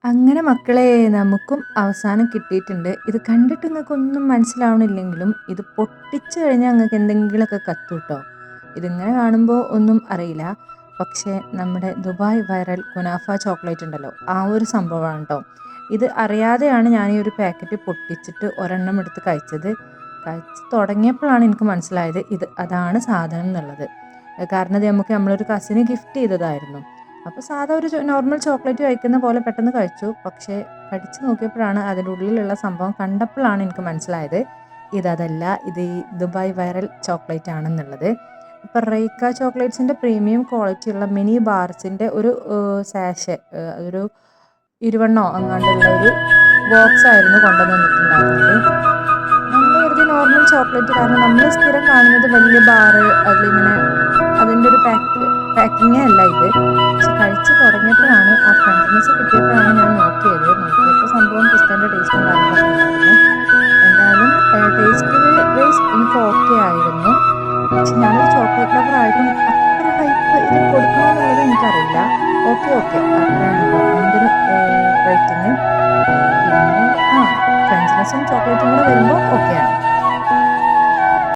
അങ്ങനെ മക്കളെ നമുക്കും അവസാനം കിട്ടിയിട്ടുണ്ട്. ഇത് കണ്ടിട്ട് ഇങ്ങക്കൊന്നും മനസ്സിലാവണില്ലെങ്കിലും ഇത് പൊട്ടിച്ച് കഴിഞ്ഞാൽ ഇങ്ങക്ക് എന്തെങ്കിലുമൊക്കെ കത്തും ട്ടോ. ഇതിങ്ങനെ കാണുമ്പോൾ ഒന്നും അറിയില്ല. പക്ഷേ നമ്മുടെ ദുബായ് വൈറൽ കുനാഫ ചോക്ലേറ്റ് ഉണ്ടല്ലോ, ആ ഒരു സംഭവമാണ് ട്ടോ. ഇത് അറിയാതെയാണ് ഞാൻ ഈ ഒരു പാക്കറ്റ് പൊട്ടിച്ചിട്ട് ഒരെണ്ണം എടുത്ത് കഴിച്ചത്. കഴിച്ച് തുടങ്ങിയപ്പോഴാണ് എനിക്ക് മനസ്സിലായത് അതാണ് സാധനം എന്നുള്ളത്. കാരണം ഇത് നമ്മളൊരു കസിന് ഗിഫ്റ്റ് ചെയ്തതായിരുന്നു. അപ്പോൾ സാധാ ഒരു നോർമൽ ചോക്ലേറ്റ് കഴിക്കുന്ന പോലെ പെട്ടെന്ന് കഴിച്ചു. പക്ഷേ കടിച്ച് നോക്കിയപ്പോഴാണ് അതിൻ്റെ ഉള്ളിലുള്ള സംഭവം കണ്ടപ്പോഴാണ് എനിക്ക് മനസ്സിലായത് അതല്ല, ഇത് ഈ ദുബായ് വൈറൽ ചോക്ലേറ്റ് ആണെന്നുള്ളത്. അപ്പോൾ റെയ്ക്ക ചോക്ലേറ്റ്സിൻ്റെ പ്രീമിയം ക്വാളിറ്റിയുള്ള മിനി ബാർസിൻ്റെ ഒരു സാഷെ, ഒരു 20 അങ്ങാണ്ടുള്ള ഒരു ബോക്സ് ആയിരുന്നു കൊണ്ടുവന്നിട്ടുണ്ടായിരുന്നത്. നമ്മൾ കരുതി നോർമൽ ചോക്ലേറ്റ്, കാരണം നമ്മൾ സ്ഥിരം കാണുന്നത് വലിയ ബാറ് അതിലിങ്ങനെ അതിൻ്റെ ഒരു പാക്കിങ്ങേ അല്ല ഇത്. പക്ഷെ കഴിച്ച് തുടങ്ങിയപ്പോഴാണ് ആ ക്രഞ്ചിനെസ് കിട്ടിയപ്പോഴാണ് ഞാൻ നോക്കിയപ്പോൾ സംഭവം പിസ്തൻ്റെ ടേസ്റ്റും കാര്യങ്ങളൊക്കെ ഉണ്ടായിരുന്നു. എന്തായാലും ടേസ്റ്റ് വൈസ് എനിക്ക് ഓക്കെ ആയിരുന്നു. പക്ഷെ ഞാൻ